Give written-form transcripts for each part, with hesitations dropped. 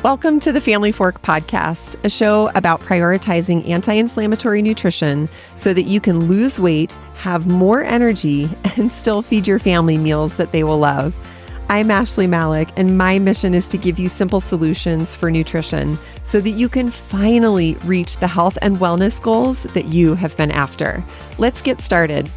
Welcome to the Family Fork Podcast, a show about prioritizing anti-inflammatory nutrition so that you can lose weight, have more energy, and still feed your family meals that they will love. I'm Ashley Malik, and my mission is to give you simple solutions for nutrition so that you can finally reach the health and wellness goals that you have been after. Let's get started.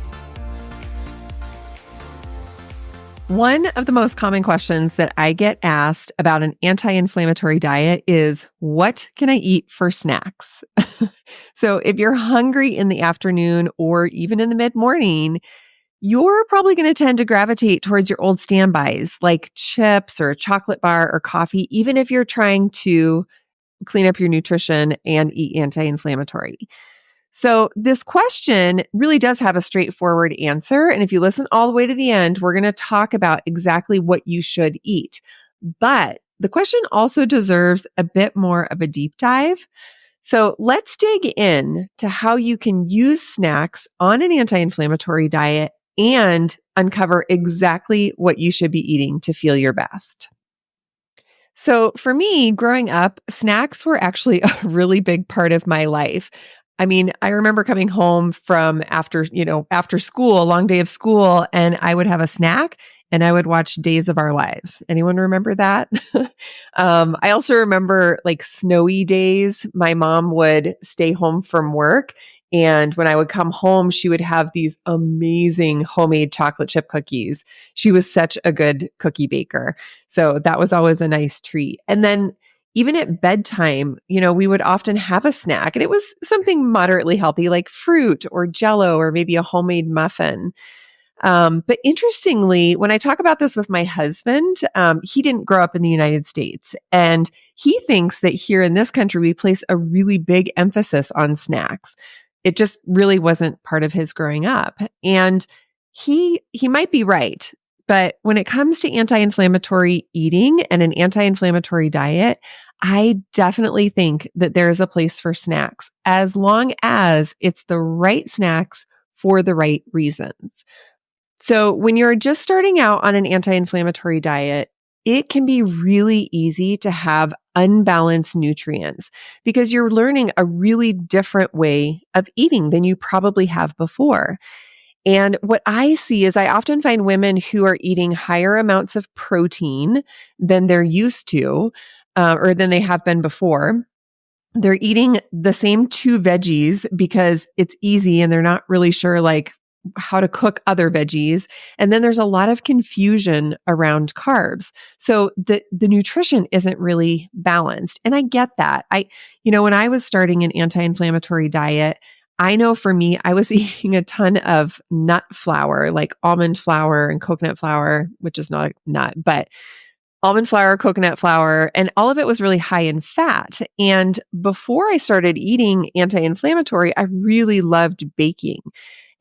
One of the most common questions that I get asked about an anti-inflammatory diet is, what can I eat for snacks? So if you're hungry in the afternoon or even in the mid-morning, you're probably going to tend to gravitate towards your old standbys like chips or a chocolate bar or coffee, even if you're trying to clean up your nutrition and eat anti-inflammatory. So this question really does have a straightforward answer. And if you listen all the way to the end, we're going to talk about exactly what you should eat. But the question also deserves a bit more of a deep dive. So let's dig in to how you can use snacks on an anti-inflammatory diet and uncover exactly what you should be eating to feel your best. So for me, growing up, snacks were actually a really big part of my life. I mean, I remember coming home from after school, a long day of school, and I would have a snack and I would watch Days of Our Lives. Anyone remember that? I also remember like snowy days. My mom would stay home from work, and when I would come home, she would have these amazing homemade chocolate chip cookies. She was such a good cookie baker. So that was always a nice treat. And then even at bedtime, we would often have a snack, and it was something moderately healthy like fruit or Jell-O or maybe a homemade muffin. But interestingly, when I talk about this with my husband, he didn't grow up in the United States, and he thinks that here in this country, we place a really big emphasis on snacks. It just really wasn't part of his growing up. And he might be right. But when it comes to anti-inflammatory eating and an anti-inflammatory diet, I definitely think that there is a place for snacks as long as it's the right snacks for the right reasons. So when you're just starting out on an anti-inflammatory diet, it can be really easy to have unbalanced nutrients because you're learning a really different way of eating than you probably have before. And what I see is I often find women who are eating higher amounts of protein than they're used to, or than they have been before. They're eating the same two veggies because it's easy and they're not really sure like how to cook other veggies. And then there's a lot of confusion around carbs. So the nutrition isn't really balanced. And I get that. When I was starting an anti-inflammatory diet, I know for me, I was eating a ton of nut flour, like almond flour and coconut flour, which is not a nut, but almond flour, coconut flour, and all of it was really high in fat. And before I started eating anti-inflammatory, I really loved baking.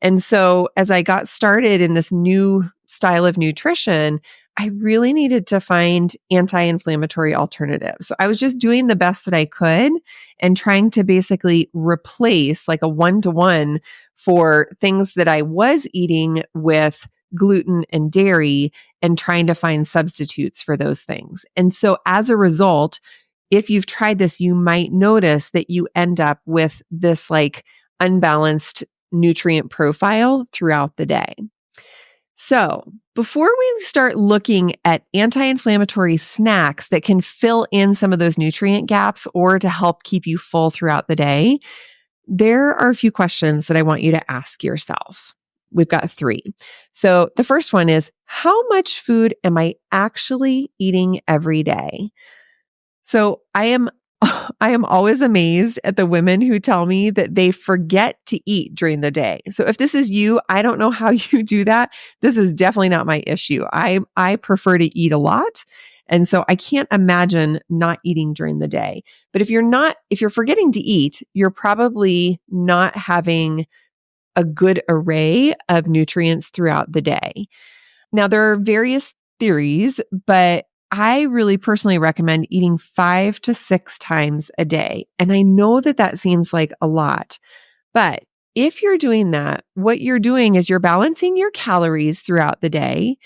And so as I got started in this new style of nutrition, I really needed to find anti-inflammatory alternatives. So I was just doing the best that I could and trying to basically replace like a one-to-one for things that I was eating with gluten and dairy and trying to find substitutes for those things. And so as a result, if you've tried this, you might notice that you end up with this like unbalanced nutrient profile throughout the day. So before we start looking at anti-inflammatory snacks that can fill in some of those nutrient gaps or to help keep you full throughout the day, there are a few questions that I want you to ask yourself. We've got 3. So the first one is, how much food am I actually eating every day? So I am always amazed at the women who tell me that they forget to eat during the day. So if this is you, I don't know how you do that. This is definitely not my issue. I prefer to eat a lot. And so I can't imagine not eating during the day. But if you're forgetting to eat, you're probably not having a good array of nutrients throughout the day. Now, there are various theories, but I really personally recommend eating 5 to 6 times a day. And I know that that seems like a lot, but if you're doing that, what you're doing is you're balancing your calories throughout the day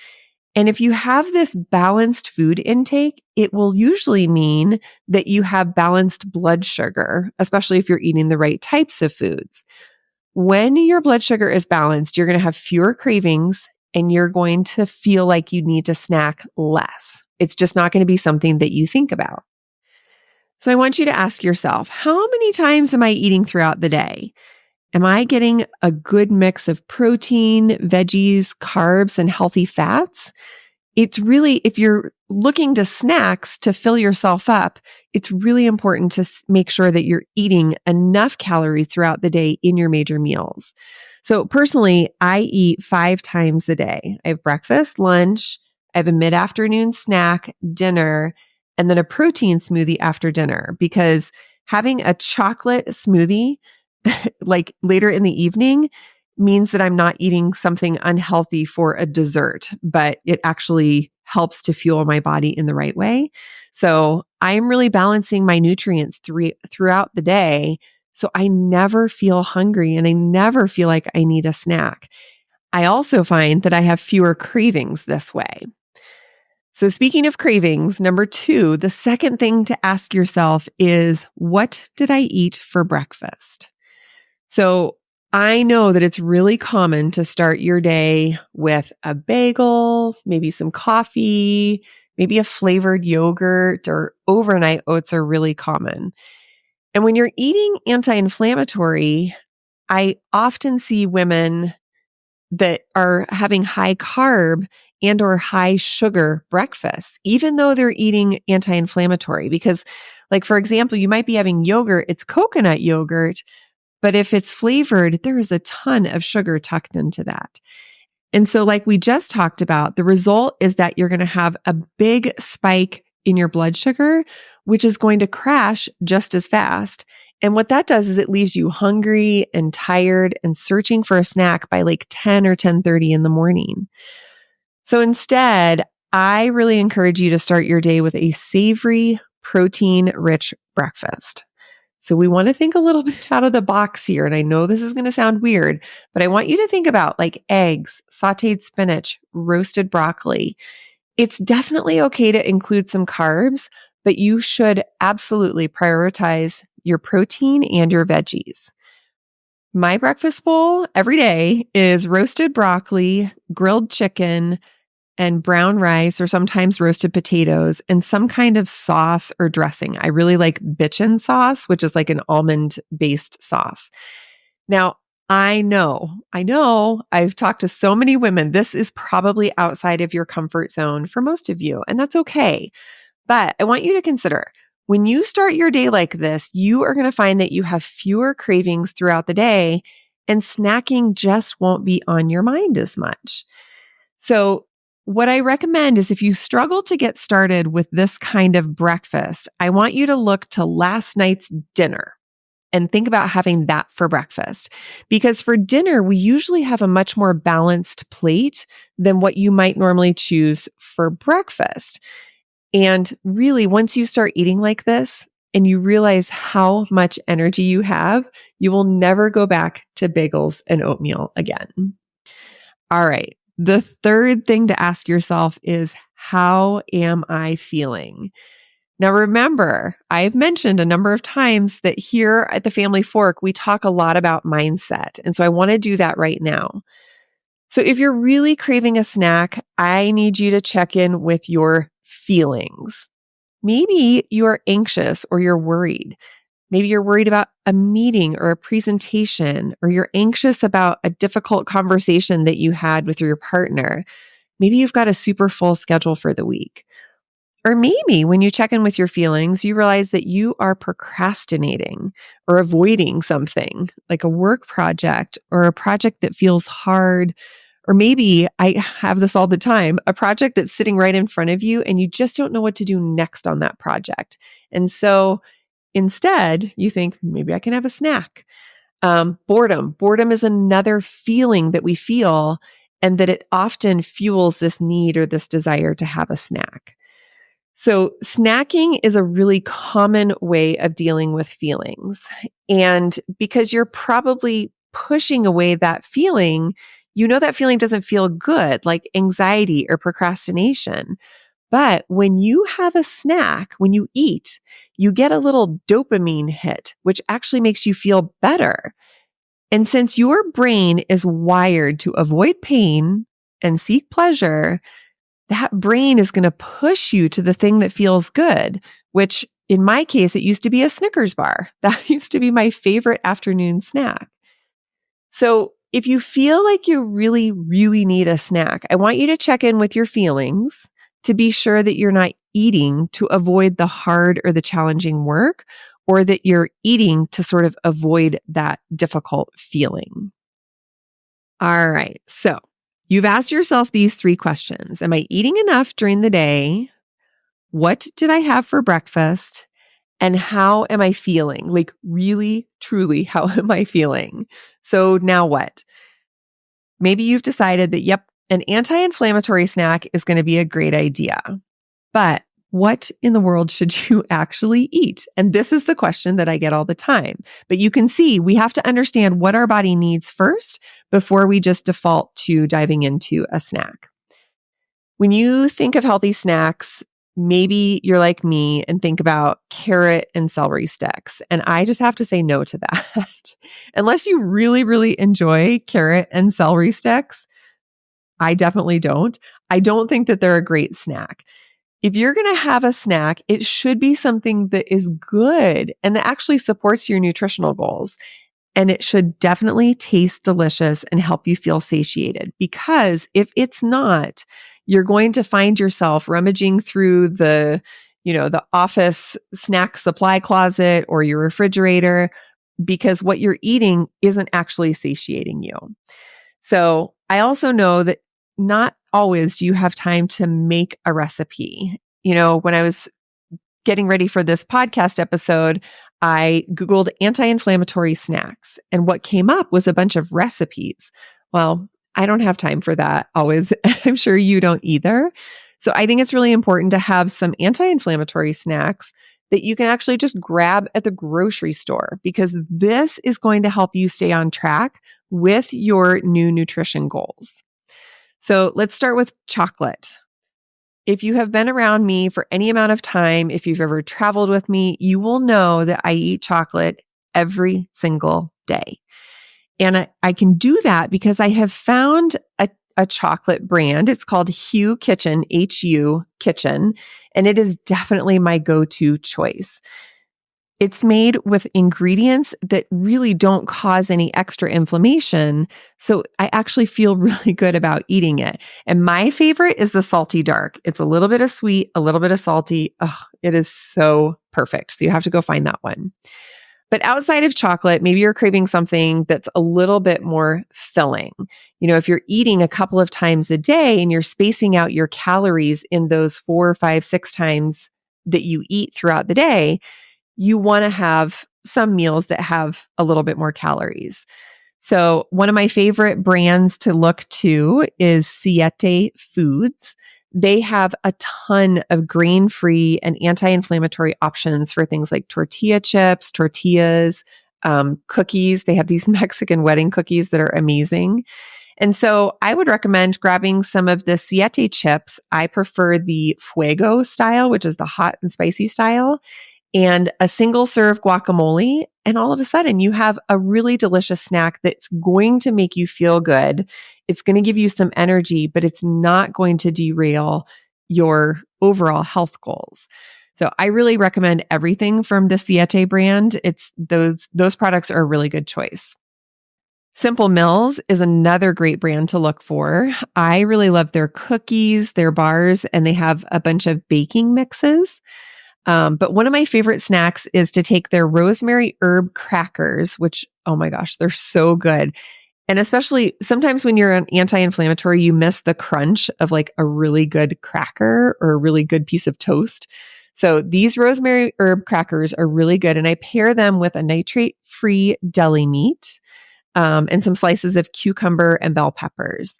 And if you have this balanced food intake, it will usually mean that you have balanced blood sugar, especially if you're eating the right types of foods. When your blood sugar is balanced, you're going to have fewer cravings and you're going to feel like you need to snack less. It's just not going to be something that you think about. So I want you to ask yourself, how many times am I eating throughout the day? Am I getting a good mix of protein, veggies, carbs, and healthy fats? It's really, if you're looking to snacks to fill yourself up, it's really important to make sure that you're eating enough calories throughout the day in your major meals. So personally, I eat 5 times a day. I have breakfast, lunch, I have a mid-afternoon snack, dinner, and then a protein smoothie after dinner, because having a chocolate smoothie like later in the evening means that I'm not eating something unhealthy for a dessert, but it actually helps to fuel my body in the right way. So I'm really balancing my nutrients throughout the day. So I never feel hungry and I never feel like I need a snack. I also find that I have fewer cravings this way. So speaking of cravings, number 2, the second thing to ask yourself is, what did I eat for breakfast? So I know that it's really common to start your day with a bagel, maybe some coffee, maybe a flavored yogurt, or overnight oats are really common. And when you're eating anti-inflammatory, I often see women that are having high carb and or high sugar breakfasts, even though they're eating anti-inflammatory. Because like, for example, you might be having yogurt, it's coconut yogurt, but if it's flavored, there is a ton of sugar tucked into that. And so like we just talked about, the result is that you're going to have a big spike in your blood sugar, which is going to crash just as fast. And what that does is it leaves you hungry and tired and searching for a snack by like 10 or 10:30 in the morning. So instead, I really encourage you to start your day with a savory, protein-rich breakfast. So we want to think a little bit out of the box here. And I know this is going to sound weird, but I want you to think about like eggs, sauteed spinach, roasted broccoli. It's definitely okay to include some carbs, but you should absolutely prioritize your protein and your veggies. My breakfast bowl every day is roasted broccoli, grilled chicken, and brown rice, or sometimes roasted potatoes, and some kind of sauce or dressing. I really like bitchin sauce, which is like an almond-based sauce. Now, I know, I've talked to so many women. This is probably outside of your comfort zone for most of you, and that's okay. But I want you to consider, when you start your day like this, you are going to find that you have fewer cravings throughout the day, and snacking just won't be on your mind as much. So what I recommend is, if you struggle to get started with this kind of breakfast, I want you to look to last night's dinner and think about having that for breakfast. Because for dinner, we usually have a much more balanced plate than what you might normally choose for breakfast. And really, once you start eating like this and you realize how much energy you have, you will never go back to bagels and oatmeal again. All right. The third thing to ask yourself is, how am I feeling? Now, remember, I've mentioned a number of times that here at the Family Fork, we talk a lot about mindset. And so I want to do that right now. So if you're really craving a snack, I need you to check in with your feelings. Maybe you're anxious or you're worried. Maybe you're worried about a meeting or a presentation, or you're anxious about a difficult conversation that you had with your partner. Maybe you've got a super full schedule for the week. Or maybe when you check in with your feelings, you realize that you are procrastinating or avoiding something like a work project or a project that feels hard. Or maybe, I have this all the time, a project that's sitting right in front of you and you just don't know what to do next on that project. And so instead, you think, maybe I can have a snack. Boredom. Boredom is another feeling that we feel, and that it often fuels this need or this desire to have a snack. So snacking is a really common way of dealing with feelings. And because you're probably pushing away that feeling, you know that feeling doesn't feel good, like anxiety or procrastination. But when you have a snack, when you eat, you get a little dopamine hit, which actually makes you feel better. And since your brain is wired to avoid pain and seek pleasure, that brain is going to push you to the thing that feels good, which in my case, it used to be a Snickers bar. That used to be my favorite afternoon snack. So if you feel like you really, really need a snack, I want you to check in with your feelings to be sure that you're not eating to avoid the hard or the challenging work, or that you're eating to sort of avoid that difficult feeling. All right. So you've asked yourself these 3 questions. Am I eating enough during the day? What did I have for breakfast? And how am I feeling? Like really, truly, how am I feeling? So now what? Maybe you've decided that, yep, an anti-inflammatory snack is going to be a great idea. But what in the world should you actually eat? And this is the question that I get all the time. But you can see we have to understand what our body needs first before we just default to diving into a snack. When you think of healthy snacks, maybe you're like me and think about carrot and celery sticks. And I just have to say no to that. Unless you really, really enjoy carrot and celery sticks, I definitely don't. I don't think that they're a great snack. If you're going to have a snack, it should be something that is good and that actually supports your nutritional goals. And it should definitely taste delicious and help you feel satiated. Because if it's not, you're going to find yourself rummaging through the office snack supply closet or your refrigerator because what you're eating isn't actually satiating you. So I also know that not always do you have time to make a recipe. When I was getting ready for this podcast episode, I Googled anti-inflammatory snacks, and what came up was a bunch of recipes. Well, I don't have time for that always. I'm sure you don't either. So I think it's really important to have some anti-inflammatory snacks that you can actually just grab at the grocery store, because this is going to help you stay on track with your new nutrition goals. So let's start with chocolate. If you have been around me for any amount of time, if you've ever traveled with me, you will know that I eat chocolate every single day. And I can do that because I have found a chocolate brand. It's called Hu Kitchen, Hu Kitchen, and it is definitely my go-to choice. It's made with ingredients that really don't cause any extra inflammation. So I actually feel really good about eating it. And my favorite is the salty dark. It's a little bit of sweet, a little bit of salty. Oh, it is so perfect. So you have to go find that one. But outside of chocolate, maybe you're craving something that's a little bit more filling. If you're eating a couple of times a day and you're spacing out your calories in those 4, 5, 6 times that you eat throughout the day, you want to have some meals that have a little bit more calories. So one of my favorite brands to look to is Siete Foods. They have a ton of grain-free and anti-inflammatory options for things like tortilla chips, tortillas, cookies. They have these Mexican wedding cookies that are amazing. And so I would recommend grabbing some of the Siete chips. I prefer the Fuego style, which is the hot and spicy style, and a single serve guacamole. And all of a sudden you have a really delicious snack that's going to make you feel good. It's going to give you some energy, but it's not going to derail your overall health goals. So I really recommend everything from the Siete brand. It's those products are a really good choice. Simple Mills is another great brand to look for. I really love their cookies, their bars, and they have a bunch of baking mixes. But one of my favorite snacks is to take their rosemary herb crackers, which, oh my gosh, they're so good. And especially sometimes when you're an anti-inflammatory, you miss the crunch of like a really good cracker or a really good piece of toast. So these rosemary herb crackers are really good. And I pair them with a nitrate-free deli meat, and some slices of cucumber and bell peppers.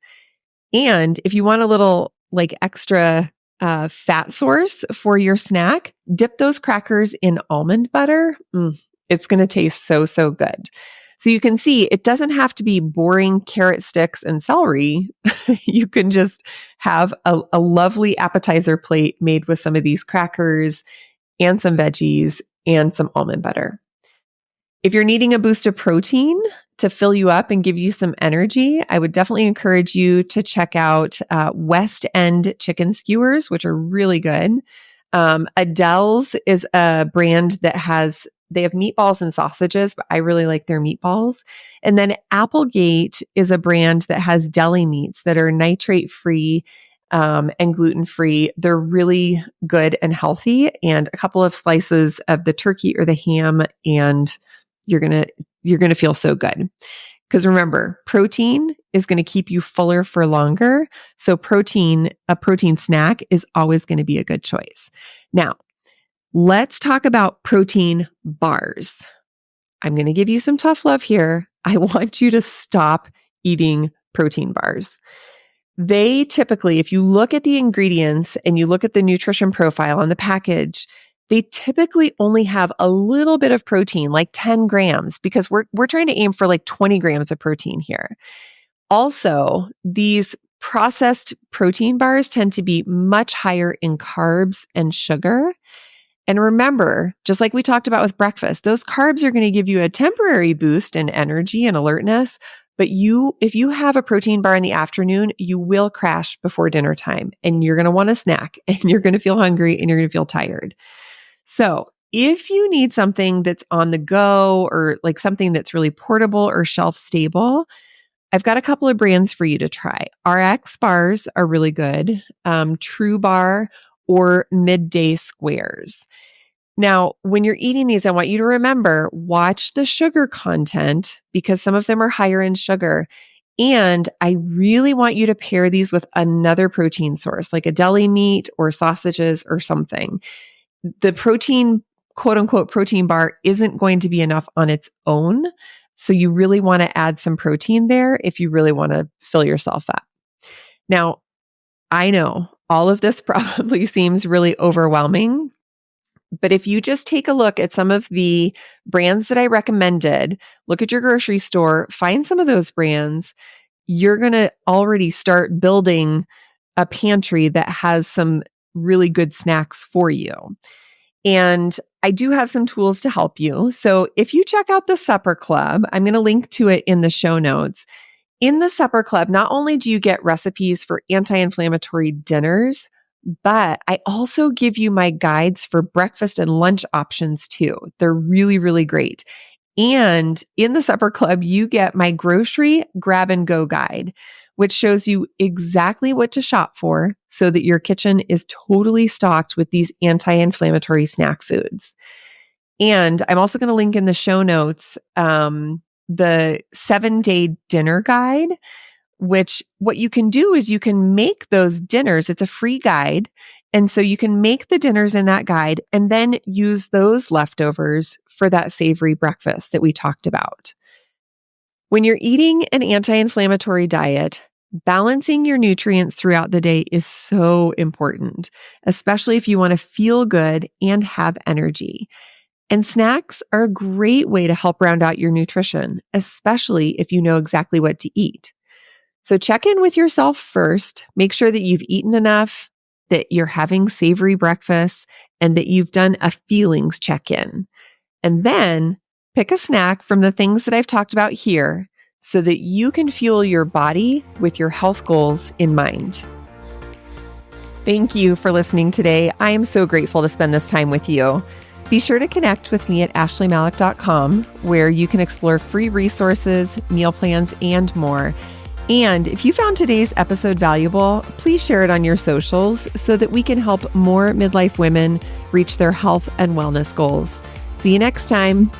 And if you want a little like extra fat source for your snack, dip those crackers in almond butter. It's going to taste so, so good. So you can see it doesn't have to be boring carrot sticks and celery. You can just have a lovely appetizer plate made with some of these crackers and some veggies and some almond butter. If you're needing a boost of protein to fill you up and give you some energy, I would definitely encourage you to check out West End chicken skewers, which are really good. Adele's is a brand that they have meatballs and sausages, but I really like their meatballs. And then Applegate is a brand that has deli meats that are nitrate free and gluten free. They're really good and healthy, and a couple of slices of the turkey or the ham, and you're going to feel so good. Because remember, protein is going to keep you fuller for longer. So a protein snack is always going to be a good choice. Now, let's talk about protein bars. I'm going to give you some tough love here. I want you to stop eating protein bars. They typically, if you look at the ingredients and you look at the nutrition profile on the package, they typically only have a little bit of protein, like 10 grams, because we're trying to aim for like 20 grams of protein here. Also, these processed protein bars tend to be much higher in carbs and sugar. And remember, just like we talked about with breakfast, those carbs are going to give you a temporary boost in energy and alertness. But if you have a protein bar in the afternoon, you will crash before dinner time, and you're going to want a snack, and you're going to feel hungry, and you're going to feel tired. So if you need something that's on the go, or like something that's really portable or shelf stable, I've got a couple of brands for you to try. RX bars are really good. True Bar or Midday Squares. Now, when you're eating these, I want you to remember, watch the sugar content, because some of them are higher in sugar. And I really want you to pair these with another protein source, like a deli meat or sausages or something. The protein, quote unquote, protein bar isn't going to be enough on its own. So you really want to add some protein there if you really want to fill yourself up. Now, I know all of this probably seems really overwhelming, but if you just take a look at some of the brands that I recommended, look at your grocery store, find some of those brands, you're going to already start building a pantry that has some really good snacks for you. And I do have some tools to help you. So if you check out the Supper Club, I'm going to link to it in the show notes. In the Supper Club, not only do you get recipes for anti-inflammatory dinners, but I also give you my guides for breakfast and lunch options too. They're really, really great. And in the Supper Club, you get my grocery grab and go guide, which shows you exactly what to shop for so that your kitchen is totally stocked with these anti-inflammatory snack foods. And I'm also going to link in the show notes the 7-day dinner guide, which what you can do is you can make those dinners. It's a free guide. And so you can make the dinners in that guide and then use those leftovers for that savory breakfast that we talked about. When you're eating an anti-inflammatory diet, balancing your nutrients throughout the day is so important, especially if you want to feel good and have energy. And snacks are a great way to help round out your nutrition, especially if you know exactly what to eat. So check in with yourself first. Make sure that you've eaten enough, that you're having savory breakfast, and that you've done a feelings check-in. And then pick a snack from the things that I've talked about here so that you can fuel your body with your health goals in mind. Thank you for listening today. I am so grateful to spend this time with you. Be sure to connect with me at ashleymalik.com, where you can explore free resources, meal plans, and more. And if you found today's episode valuable, please share it on your socials so that we can help more midlife women reach their health and wellness goals. See you next time.